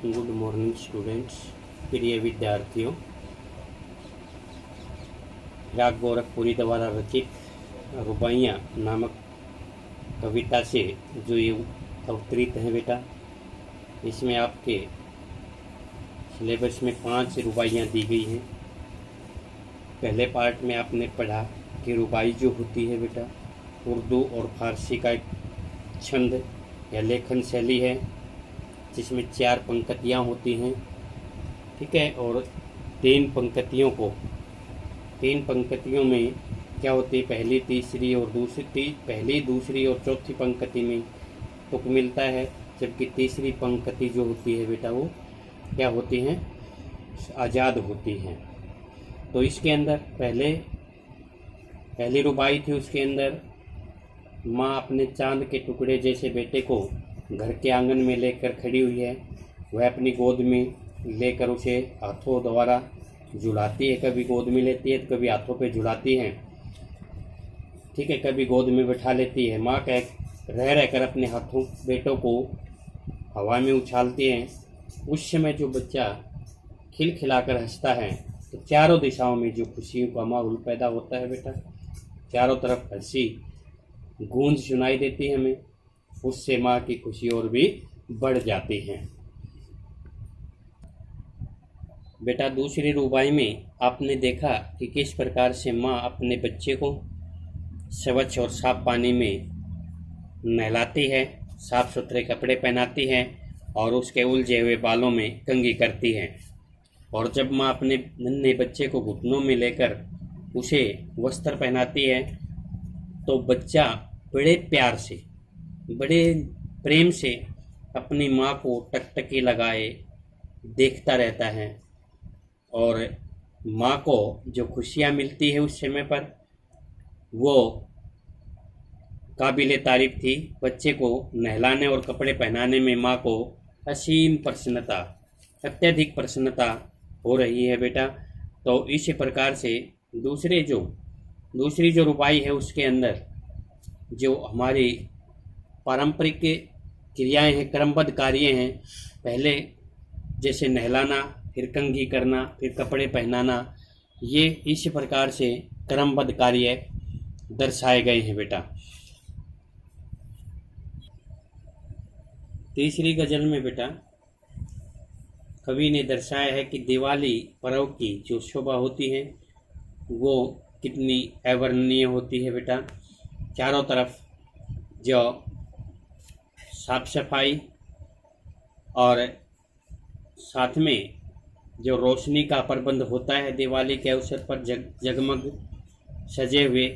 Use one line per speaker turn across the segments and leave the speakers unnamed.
Good morning students, प्रिय विद्यार्थियों। राग गोरखपुरी द्वारा रचित रुबाइयाँ नामक कविता से जो ये अवतरित है बेटा, इसमें आपके सिलेबस में 5 रुबाइयाँ दी गई हैं। पहले पार्ट में आपने पढ़ा कि रुबाई जो होती है बेटा, उर्दू और फारसी का एक छंद या लेखन शैली है जिसमें 4 पंक्तियाँ होती हैं, ठीक है। और 3 पंक्तियों में क्या होती है, पहली, दूसरी और चौथी पंक्ति में तुक मिलता है, जबकि तीसरी पंक्ति जो होती है बेटा वो क्या होती हैं, आज़ाद होती हैं। तो इसके अंदर पहली रुबाई थी, उसके अंदर माँ अपने चांद के टुकड़े जैसे बेटे को घर के आंगन में लेकर खड़ी हुई है। वह अपनी गोद में लेकर उसे हाथों द्वारा झुलाती है, कभी गोद में लेती है तो कभी हाथों पे झुलाती है, ठीक है, कभी गोद में बैठा लेती है। माँ रह कर अपने हाथों बेटों को हवा में उछालती हैं। उस समय जो बच्चा खिलखिलाकर हंसता है तो चारों दिशाओं में जो खुशियों का माहौल पैदा होता है बेटा, चारों तरफ हंसी गूंज सुनाई देती है हमें, उससे माँ की खुशी और भी बढ़ जाती है। बेटा दूसरी रुबाई में आपने देखा कि किस प्रकार से माँ अपने बच्चे को स्वच्छ और साफ पानी में नहलाती है, साफ सुथरे कपड़े पहनाती है और उसके उलझे हुए बालों में कंघी करती है। और जब माँ अपने नन्हे बच्चे को घुटनों में लेकर उसे वस्त्र पहनाती है तो बच्चा बड़े प्यार से, बड़े प्रेम से अपनी माँ को टकटकी लगाए देखता रहता है। और माँ को जो खुशियाँ मिलती है उस समय पर वो काबिले तारीफ थी। बच्चे को नहलाने और कपड़े पहनाने में माँ को असीम प्रसन्नता, अत्यधिक प्रसन्नता हो रही है बेटा। तो इस प्रकार से दूसरी जो रुबाई है उसके अंदर जो हमारी पारंपरिक क्रियाएं हैं, क्रमबद्ध कार्य हैं, पहले जैसे नहलाना, फिर कंघी करना, फिर कपड़े पहनाना, ये इस प्रकार से क्रमबद्ध कार्य दर्शाए गए हैं बेटा। तीसरी गज़ल में बेटा कवि ने दर्शाया है कि दिवाली पर्व की जो शोभा होती है वो कितनी अवर्णनीय होती है बेटा। चारों तरफ जो साफ सफाई और साथ में जो रोशनी का प्रबंध होता है, दिवाली के अवसर पर जगमग सजे हुए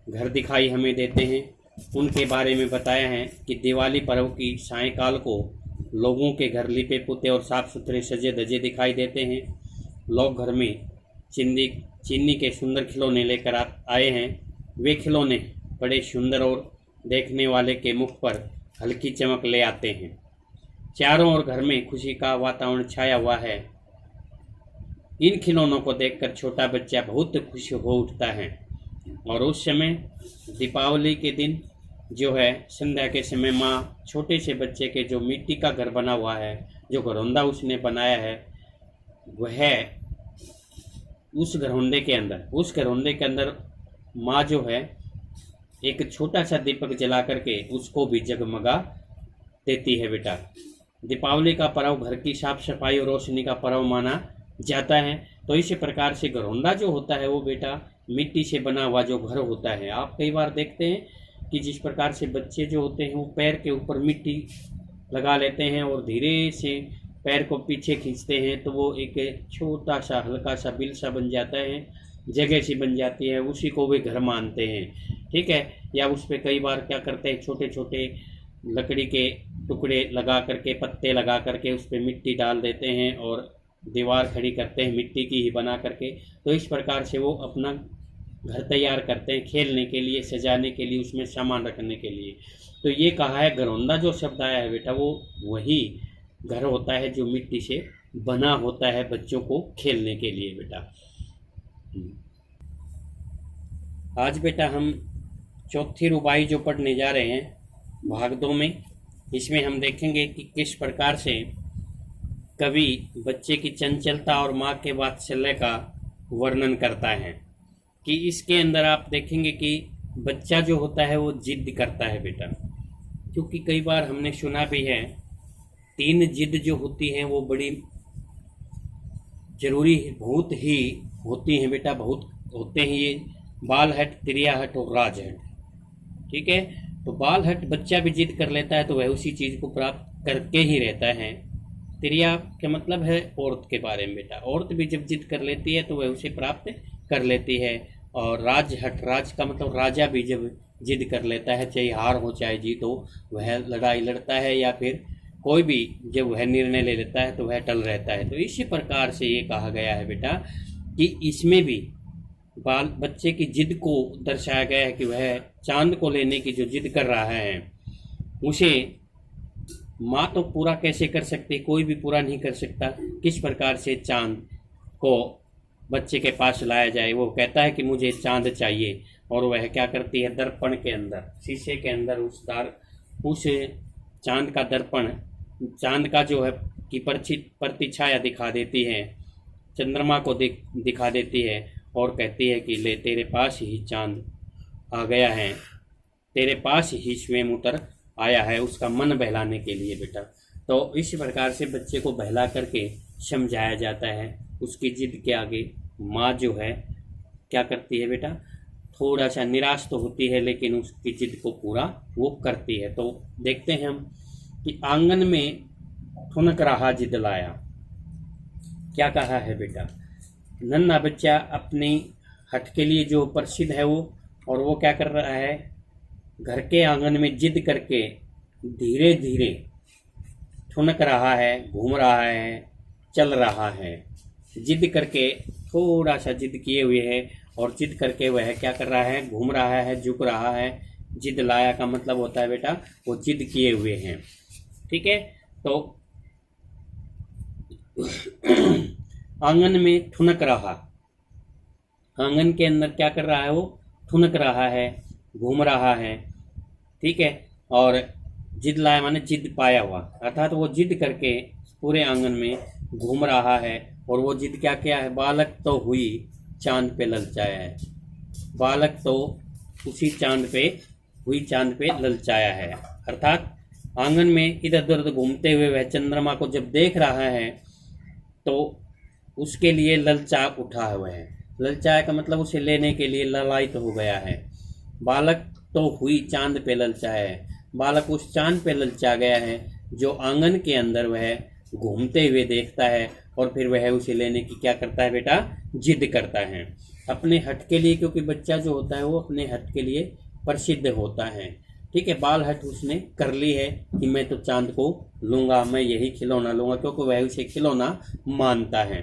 घर दिखाई हमें देते हैं। उनके बारे में बताया है कि दिवाली पर्व की सायंकाल को लोगों के घर लिपे पुते और साफ सुथरे सजे धजे दिखाई देते हैं। लोग घर में चीनी के सुंदर खिलौने लेकर आए हैं। वे खिलौने बड़े सुंदर और देखने वाले के मुख पर हल्की चमक ले आते हैं। चारों ओर घर में खुशी का वातावरण छाया हुआ है। इन खिलौनों को देखकर छोटा बच्चा बहुत खुश हो उठता है। और उस समय दीपावली के दिन जो है, संध्या के समय माँ छोटे से बच्चे के जो मिट्टी का घर बना हुआ है, जो घरौंदा उसने बनाया है, वह उस घरौंदे के अंदर माँ जो है एक छोटा सा दीपक जला करके उसको भी जगमगा देती है बेटा। दीपावली का पर्व घर की साफ सफाई और रोशनी का पर्व माना जाता है। तो इसी प्रकार से घरौंदा जो होता है वो बेटा मिट्टी से बना हुआ जो घर होता है। आप कई बार देखते हैं कि जिस प्रकार से बच्चे जो होते हैं वो पैर के ऊपर मिट्टी लगा लेते हैं और धीरे से पैर को पीछे खींचते हैं तो वो एक छोटा सा हल्का सा बिल सा बन जाता है, जगह सी बन जाती है, उसी को वे घर मानते हैं, ठीक है। या उस पर कई बार क्या करते हैं, छोटे छोटे लकड़ी के टुकड़े लगा करके, पत्ते लगा करके उस पर मिट्टी डाल देते हैं और दीवार खड़ी करते हैं मिट्टी की ही बना करके। तो इस प्रकार से वो अपना घर तैयार करते हैं खेलने के लिए, सजाने के लिए, उसमें सामान रखने के लिए। तो ये कहा है घरौंदा जो शब्द आया है बेटा, वो वही घर होता है जो मिट्टी से बना होता है बच्चों को खेलने के लिए बेटा। आज बेटा हम चौथी रुबाई जो पढ़ने जा रहे हैं भाग 2 में, इसमें हम देखेंगे कि किस प्रकार से कवि बच्चे की चंचलता और माँ के वात्सल्य का वर्णन करता है कि इसके अंदर आप देखेंगे कि बच्चा जो होता है वो जिद करता है बेटा, क्योंकि कई बार हमने सुना भी है 3 जिद जो होती हैं वो बड़ी जरूरी बहुत ही होती हैं बेटा, बहुत होते हैं ये बाल हट, त्रिया हट और राज हट। ठीक है, तो बाल हट बच्चा भी जिद कर लेता है तो वह उसी चीज़ को प्राप्त करके ही रहता है। त्रिया का मतलब है औरत के बारे में बेटा, औरत भी जब जिद कर लेती है तो वह उसे प्राप्त कर लेती है। और राज हट, राज का मतलब राजा भी जब जिद कर लेता है, चाहे हार हो चाहे जीत हो, वह लड़ाई लड़ता है या फिर कोई भी जब वह निर्णय ले लेता है तो वह टल रहता है। तो इसी प्रकार से ये कहा गया है बेटा कि इसमें भी बाल बच्चे की जिद को दर्शाया गया है कि वह चांद को लेने की जो जिद कर रहा है उसे माँ तो पूरा कैसे कर सकती, कोई भी पूरा नहीं कर सकता। किस प्रकार से चांद को बच्चे के पास लाया जाए, वो कहता है कि मुझे चांद चाहिए, और वह क्या करती है, दर्पण के अंदर, शीशे के अंदर उस चांद का दर्पण, चांद का जो है कि प्रतिछाया दिखा देती है, चंद्रमा को दिखा देती है और कहती है कि ले तेरे पास ही चांद आ गया है, तेरे पास ही स्वयं उतर आया है, उसका मन बहलाने के लिए बेटा। तो इस प्रकार से बच्चे को बहला करके समझाया जाता है। उसकी जिद के आगे माँ जो है क्या करती है बेटा, थोड़ा सा निराश तो होती है लेकिन उसकी जिद को पूरा वो करती है। तो देखते हैं हम कि आंगन में ठुनक रहा जिद लाया, क्या कहा है बेटा। नन्हा बच्चा अपनी हट के लिए जो प्रसिद्ध है वो, और वो क्या कर रहा है, घर के आंगन में जिद करके धीरे धीरे ठुनक रहा है, घूम रहा है, चल रहा है। जिद करके थोड़ा सा जिद किए हुए है और जिद करके वह क्या कर रहा है, घूम रहा है, झुक रहा है। जिद लाया का मतलब होता है बेटा वो जिद किए हुए हैं। ठीक है, तो आंगन में ठुनक रहा, आंगन के अंदर क्या कर रहा है, वो ठुनक रहा है, घूम रहा है। ठीक है, और जिद लाया माने जिद पाया हुआ, अर्थात वो जिद करके पूरे आंगन में घूम रहा है। और वो जिद क्या किया है, बालक तो हुई चांद पे ललचाया है, बालक तो उसी चांद पे हुई चांद पे ललचाया है। अर्थात आंगन में इधर उधर घूमते हुए वह चंद्रमा को जब देख रहा है तो उसके लिए ललचा उठा हुआ है। ललचाया का मतलब उसे लेने के लिए ललायित हो गया है। बालक तो हुई चांद पे ललचाया है, बालक उस चांद पे ललचा गया है जो आंगन के अंदर वह घूमते हुए देखता है, और फिर वह उसे लेने की क्या करता है बेटा, जिद करता है अपने हट के लिए, क्योंकि बच्चा जो होता है वो अपने हट के लिए प्रसिद्ध होता है। ठीक है, बाल हट उसने कर ली है कि मैं तो चांद को लूँगा, मैं यही खिलौना लूँगा, क्योंकि वह उसे खिलौना मानता है,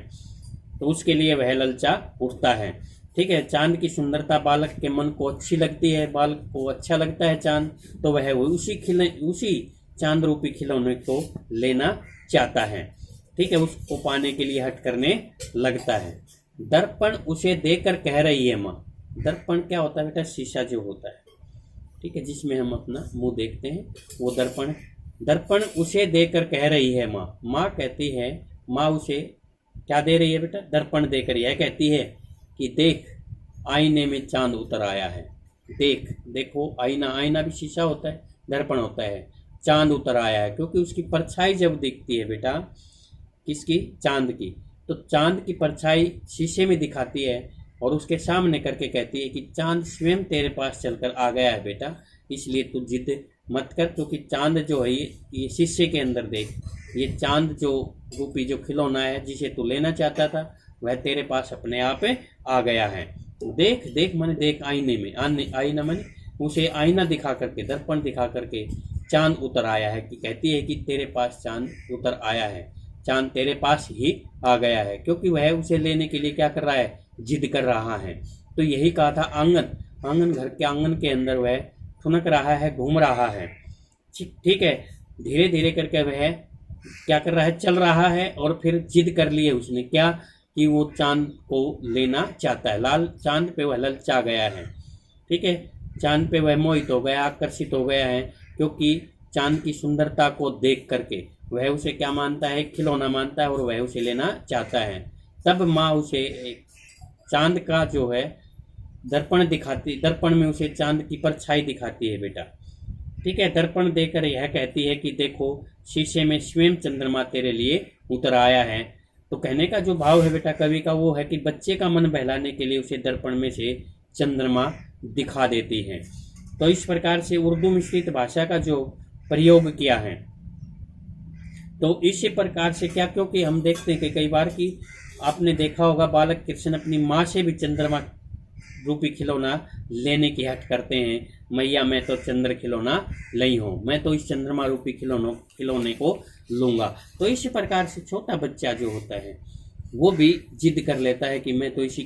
तो उसके लिए वह ललचा उठता है। ठीक है, चांद की सुंदरता बालक के मन को अच्छी लगती है, बालक को अच्छा लगता है चांद, तो वह उसी चांद रूपी खिलौने को लेना चाहता है। ठीक है, उसको पाने के लिए हट करने लगता है। दर्पण उसे देकर कह रही है माँ, दर्पण क्या होता है बेटा, शीशा जो होता है, ठीक है, जिसमें हम अपना मुंह देखते हैं, वो दर्पण। दर्पण उसे देकर कह रही है माँ, माँ कहती है, माँ उसे क्या दे रही है बेटा, दर्पण देकर यह कहती है कि देख आईने में चांद उतर आया है। देख, देखो आईना, आईना भी शीशा होता है, दर्पण होता है, चांद उतर आया है, क्योंकि उसकी परछाई जब दिखती है बेटा, किसकी, चांद की, तो चांद की परछाई शीशे में दिखाती है और उसके सामने करके कहती है कि चांद स्वयं तेरे पास चलकर आ गया है बेटा, इसलिए तू जिद मत कर, क्योंकि चांद जो है ये शीशे के अंदर देख, ये चांद जो रूपी जो खिलौना है जिसे तू लेना चाहता था वह तेरे पास अपने आप आ गया है। देख, देख माने देख आईने में, आईना माने उसे आईना दिखा करके, दर्पण दिखा करके चांद उतर आया है, कि कहती है कि तेरे पास चांद उतर आया है, चांद तेरे पास ही आ गया है, क्योंकि वह उसे लेने के लिए क्या कर रहा है, जिद कर रहा है। तो यही कहा था, आंगन घर के आंगन के अंदर वह ठुनक रहा है, घूम रहा है। ठीक है, धीरे धीरे करके वह क्या कर रहा है, चल रहा है, और फिर जिद कर ली है उसने क्या, कि वो चांद को लेना चाहता है, लाल चांद पे वह ललचा गया है। ठीक है, चांद पे वह मोहित हो गया, आकर्षित हो गया है, क्योंकि चांद की सुंदरता को देख करके वह उसे क्या मानता है, खिलौना मानता है और वह उसे लेना चाहता है। तब माँ उसे एक चांद का जो है दर्पण में उसे चांद की परछाई दिखाती है बेटा। ठीक है, दर्पण देकर यह कहती है कि देखो शीशे में स्वयं चंद्रमा तेरे लिए उतर आया है। तो कहने का जो भाव है बेटा कवि का वो है कि बच्चे का मन बहलाने के लिए उसे दर्पण में से चंद्रमा दिखा देती है। तो इस प्रकार से उर्दू मिश्रित भाषा का जो प्रयोग किया है, तो इसी प्रकार से क्या, क्योंकि हम देखते हैं कि कई बार कि आपने देखा होगा बालक कृष्ण अपनी माँ से भी चंद्रमा रूपी खिलौना लेने की हट करते हैं। मैया मैं तो चंद्र खिलौना लई हूँ, मैं तो इस चंद्रमा रूपी खिलौने को लूँगा। तो इसी प्रकार से छोटा बच्चा जो होता है वो भी जिद कर लेता है कि मैं तो इसी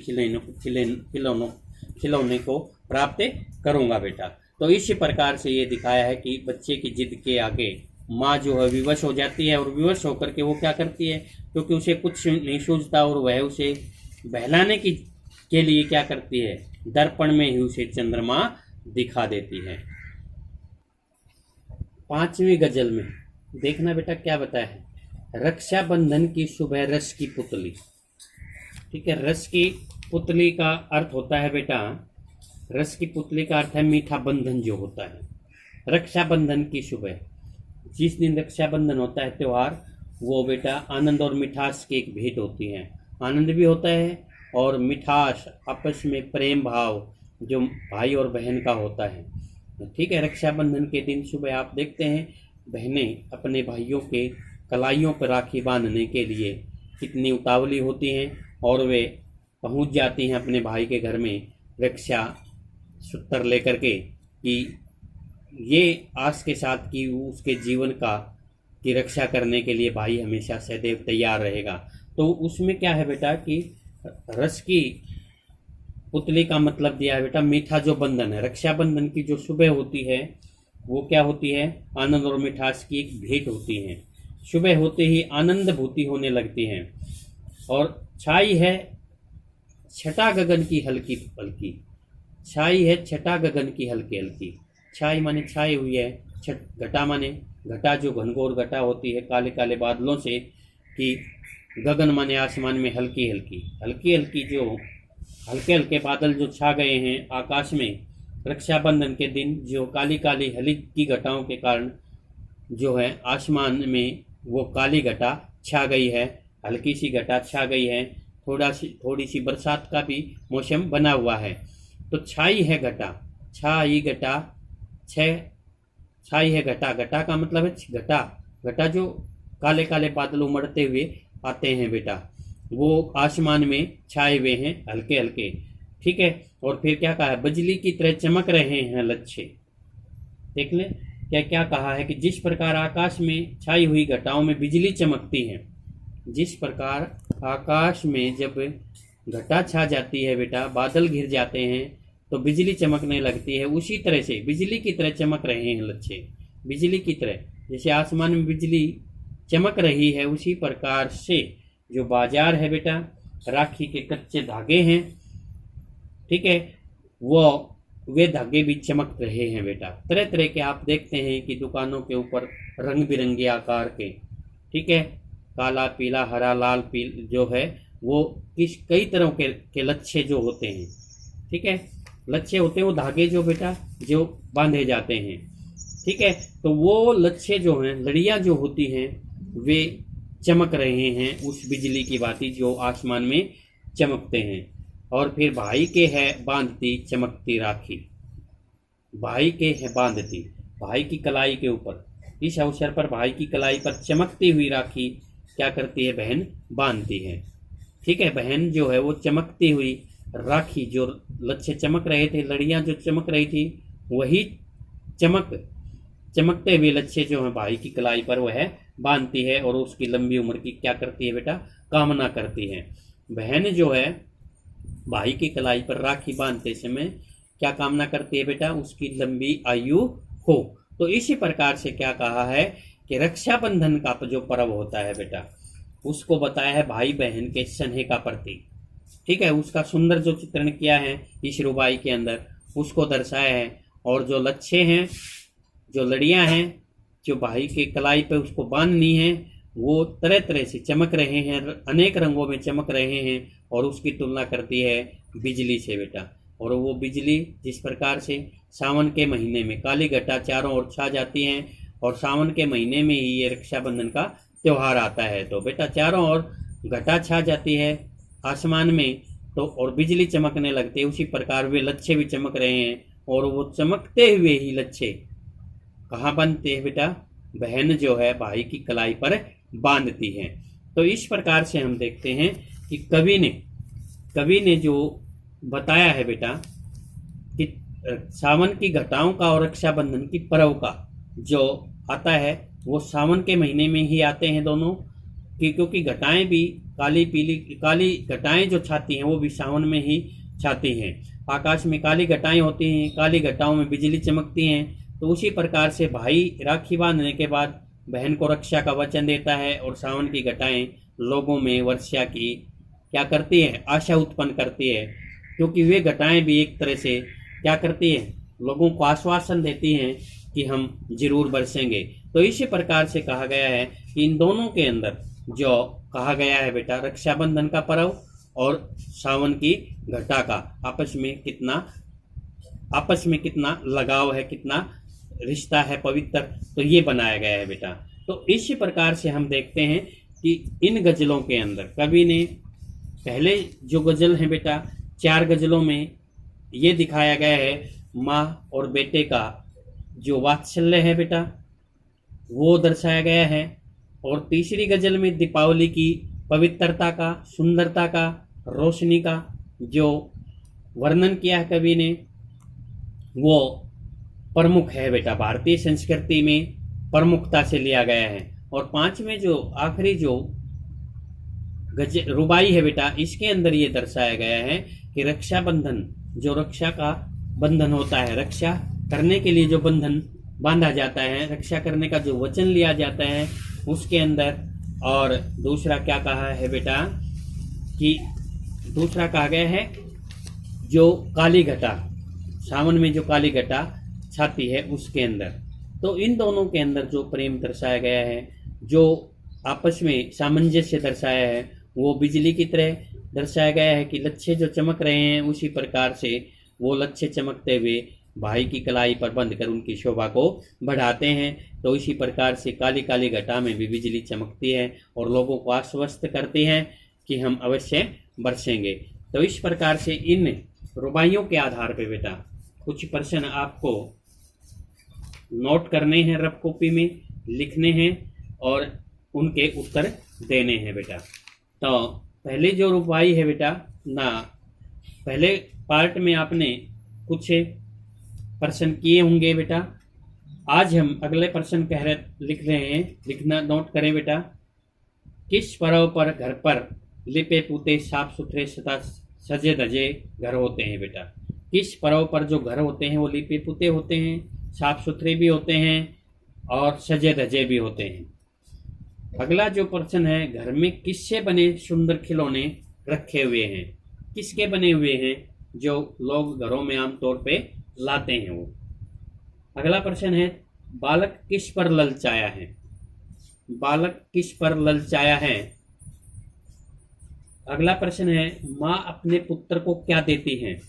खिलौने को प्राप्त करूँगा बेटा। तो इसी प्रकार से ये दिखाया है कि बच्चे की जिद के आगे माँ जो है विवश हो जाती है, और विवश होकर के वो क्या करती है, क्योंकि उसे कुछ नहीं सूझता और वह उसे बहलाने के लिए क्या करती है, दर्पण में ही उसे चंद्रमा दिखा देती है। 5वीं गजल में देखना बेटा क्या बताया है, रक्षाबंधन की सुबह रस की पुतली। ठीक है, रस की पुतली का अर्थ होता है बेटा, रस की पुतली का अर्थ है मीठा बंधन जो होता है। रक्षाबंधन की सुबह, जिस दिन रक्षाबंधन होता है त्यौहार, वो बेटा आनंद और मिठास की एक भेंट होती है। आनंद भी होता है और मिठास, आपस में प्रेम भाव जो भाई और बहन का होता है। ठीक है, रक्षाबंधन के दिन सुबह आप देखते हैं बहनें अपने भाइयों के कलाइयों पर राखी बांधने के लिए कितनी उतावली होती हैं, और वे पहुंच जाती हैं अपने भाई के घर में रक्षा सूत्र लेकर के, कि ये आस के साथ कि उसके जीवन की रक्षा करने के लिए भाई हमेशा सदैव तैयार रहेगा। तो उसमें क्या है बेटा कि रस की पुतली का मतलब दिया है बेटा मीठा जो बंधन है। रक्षाबंधन की जो सुबह होती है वो क्या होती है, आनंद और मिठास की एक भेंट होती है। सुबह होते ही आनंद भूति होने लगती है, और छाई है छटा गगन की हल्की हल्की, छाई है छटा गगन की हल्की हल्की। छाई माने छाई हुई है, घटा माने घटा जो घनघोर घटा होती है काले काले बादलों से, कि गगन माने आसमान में हल्की हल्की हल्की हल्की जो हल्के हल्के बादल जो छा गए हैं आकाश में रक्षाबंधन के दिन, जो काली काली हल्की घटाओं के कारण जो है आसमान में वो काली घटा छा गई है, हल्की सी घटा छा गई है, थोड़ी सी बरसात का भी मौसम बना हुआ है। तो छाई है घटा, छाई घटा, छाई है घटा, घटा का मतलब है घटा, घटा जो काले काले बादल उमड़ते हुए आते हैं बेटा, वो आसमान में छाए हुए हैं हल्के हल्के। ठीक है, और फिर क्या कहा है, बिजली की तरह चमक रहे हैं लच्छे। देख ले क्या क्या कहा है कि जिस प्रकार आकाश में छाई हुई घटाओं में बिजली चमकती है, जिस प्रकार आकाश में जब घटा छा जाती है बेटा, बादल घिर जाते हैं तो बिजली चमकने लगती है, उसी तरह से बिजली की तरह चमक रहे हैं लच्छे। बिजली की तरह जैसे आसमान में बिजली चमक रही है, उसी प्रकार से जो बाजार है बेटा, राखी के कच्चे धागे हैं, ठीक है, वे धागे भी चमक रहे हैं बेटा। तरह तरह के आप देखते हैं कि दुकानों के ऊपर रंग बिरंगे आकार के, ठीक है, काला पीला हरा लाल पील जो है वो कई तरह के लच्छे जो होते हैं, ठीक है, लच्छे होते हैं वो धागे जो बेटा जो बांधे जाते हैं। ठीक है, तो वो लच्छे जो हैं, लड़ियाँ जो होती हैं, वे चमक रहे हैं उस बिजली की बाती जो आसमान में चमकते हैं। और फिर भाई के है बांधती चमकती राखी, भाई के है बांधती, भाई की कलाई के ऊपर, इस अवसर पर भाई की कलाई पर चमकती हुई राखी क्या करती है, बहन बांधती है। ठीक है, बहन जो है वो चमकती हुई राखी, जो लच्छे चमक रहे थे, लड़ियां जो चमक रही थी, वही चमकते हुए लच्छे जो है भाई की कलाई पर वह बांधती है, और उसकी लंबी उम्र की क्या करती है बेटा, कामना करती है। बहन जो है भाई की कलाई पर राखी बांधते समय क्या कामना करती है बेटा, उसकी लंबी आयु हो। तो इसी प्रकार से क्या कहा है कि रक्षाबंधन का जो पर्व होता है बेटा, उसको बताया है भाई बहन के स्नेह का प्रतीक। ठीक है, उसका सुंदर जो चित्रण किया है इस रुबाई के अंदर, उसको दर्शाया है। और जो लच्छे हैं, जो लड़ियां हैं, जो भाई के कलाई पे उसको बांधनी है वो तरह तरह से चमक रहे हैं, अनेक रंगों में चमक रहे हैं, और उसकी तुलना करती है बिजली से बेटा। और वो बिजली जिस प्रकार से सावन के महीने में काली घटा चारों ओर छा जाती हैं, और सावन के महीने में ही ये रक्षाबंधन का त्यौहार आता है, तो बेटा चारों ओर घटा छा जाती है आसमान में, तो और बिजली चमकने लगती है। उसी प्रकार वे लच्छे भी चमक रहे हैं, और वो चमकते हुए ही लच्छे कहाँ बांधते हैं बेटा? बहन जो है भाई की कलाई पर बांधती है। तो इस प्रकार से हम देखते हैं कि कवि ने जो बताया है बेटा कि सावन की घटाओं का और रक्षाबंधन की पर्व का जो आता है वो सावन के महीने में ही आते हैं दोनों, क्योंकि घटाएं भी काली घटाएं जो छाती हैं वो भी सावन में ही छाती हैं। आकाश में काली घटाएं होती हैं, काली घटाओं में बिजली चमकती हैं। तो उसी प्रकार से भाई राखी बांधने के बाद बहन को रक्षा का वचन देता है, और सावन की घटाएं लोगों में वर्षा की क्या करती है? आशा उत्पन्न करती है, क्योंकि वे घटाएं भी एक तरह से क्या करती है? लोगों को आश्वासन देती हैं कि हम जरूर बरसेंगे। तो इसी प्रकार से कहा गया है कि इन दोनों के अंदर जो कहा गया है बेटा रक्षाबंधन का पर्व और सावन की घटा का आपस में कितना लगाव है, कितना रिश्ता है पवित्र, तो ये बनाया गया है बेटा। तो इसी प्रकार से हम देखते हैं कि इन गजलों के अंदर कवि ने पहले जो गजल है बेटा 4 गजलों में ये दिखाया गया है माँ और बेटे का जो वात्सल्य है बेटा वो दर्शाया गया है, और तीसरी गजल में दीपावली की पवित्रता का, सुंदरता का, रोशनी का जो वर्णन किया है कवि ने वो प्रमुख है बेटा, भारतीय संस्कृति में प्रमुखता से लिया गया है। और 5वें जो आखिरी जो रुबाई है बेटा इसके अंदर ये दर्शाया गया है कि रक्षाबंधन जो रक्षा का बंधन होता है, रक्षा करने के लिए जो बंधन बांधा जाता है, रक्षा करने का जो वचन लिया जाता है उसके अंदर। और दूसरा क्या कहा है बेटा कि दूसरा कहा गया है जो काली घटा, सावन में जो काली घटा छाती है उसके अंदर। तो इन दोनों के अंदर जो प्रेम दर्शाया गया है, जो आपस में सामंजस्य दर्शाया है, वो बिजली की तरह दर्शाया गया है कि लच्छे जो चमक रहे हैं उसी प्रकार से वो लच्छे चमकते हुए भाई की कलाई पर बंधकर उनकी शोभा को बढ़ाते हैं। तो इसी प्रकार से काली काली घटा में भी बिजली चमकती है और लोगों को आश्वस्त करती है कि हम अवश्य बरसेंगे। तो इस प्रकार से इन रुबाइयों के आधार पर बेटा कुछ प्रश्न आपको नोट करने हैं, रफ कॉपी में लिखने हैं और उनके उत्तर देने हैं बेटा। तो पहले जो रुबाई है बेटा ना, पहले पार्ट में आपने कुछ प्रश्न किए होंगे बेटा। आज हम अगले प्रश्न लिख रहे हैं, लिखना नोट करें बेटा। किस पर्व पर घर पर लिपे पुते साफ सुथरे सदा सजे धजे घर होते हैं बेटा? किस पर्व पर जो घर होते हैं वो लिपे पुते होते हैं, साफ सुथरे भी होते हैं और सजे धजे भी होते हैं। अगला जो प्रश्न है, घर में किससे बने सुंदर खिलौने रखे हुए हैं? किसके बने हुए हैं जो लोग घरों में आमतौर पे लाते हैं वो? अगला प्रश्न है, बालक किस पर ललचाया है? बालक किस पर ललचाया है? अगला प्रश्न है, माँ अपने पुत्र को क्या देती है?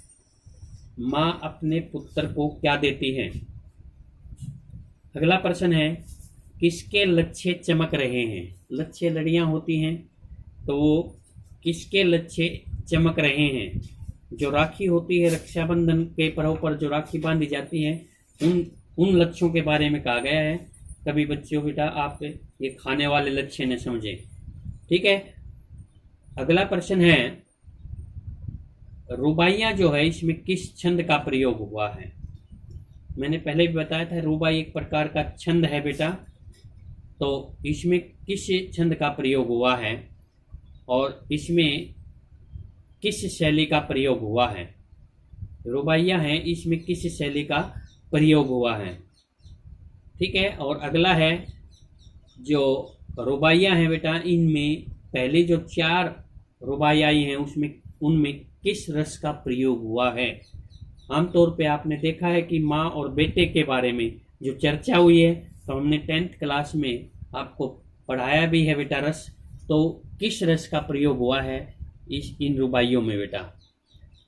माँ अपने पुत्र को क्या देती है? अगला प्रश्न है, किसके लच्छे चमक रहे हैं? लच्छे लड़ियां होती हैं तो वो किसके लच्छे चमक रहे हैं? जो राखी होती है, रक्षाबंधन के पर्व पर जो राखी बांधी जाती है उन लच्छों के बारे में कहा गया है। कभी बच्चों बेटा आप ये खाने वाले लच्छे न समझे, ठीक है। अगला प्रश्न है, रुबाइयाँ जो है इसमें किस छंद का प्रयोग हुआ है? मैंने पहले भी बताया था रुबाई एक प्रकार का छंद है बेटा। तो इसमें किस छंद का प्रयोग हुआ है और इसमें किस शैली का प्रयोग हुआ है? रुबाइयाँ हैं, इसमें किस शैली का प्रयोग हुआ है, ठीक है। और अगला है, जो रुबाइयाँ हैं बेटा इनमें पहले जो 4 रुबाइयाँ हैं उनमें किस रस का प्रयोग हुआ है? आमतौर पे आपने देखा है कि माँ और बेटे के बारे में जो चर्चा हुई है तो हमने 10th क्लास में आपको पढ़ाया भी है बेटा रस, तो किस रस का प्रयोग हुआ है इन रुबाइयों में बेटा।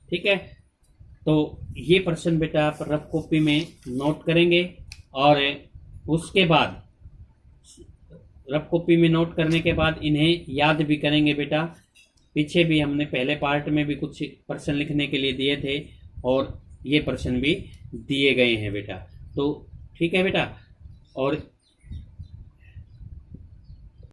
ठीक है, तो ये प्रश्न बेटा आप रफ कॉपी में नोट करेंगे और उसके बाद रफ कॉपी में नोट करने के बाद इन्हें याद भी करेंगे बेटा। पीछे भी हमने पहले पार्ट में भी कुछ प्रश्न लिखने के लिए दिए थे और ये प्रश्न भी दिए गए हैं बेटा। तो ठीक है बेटा, और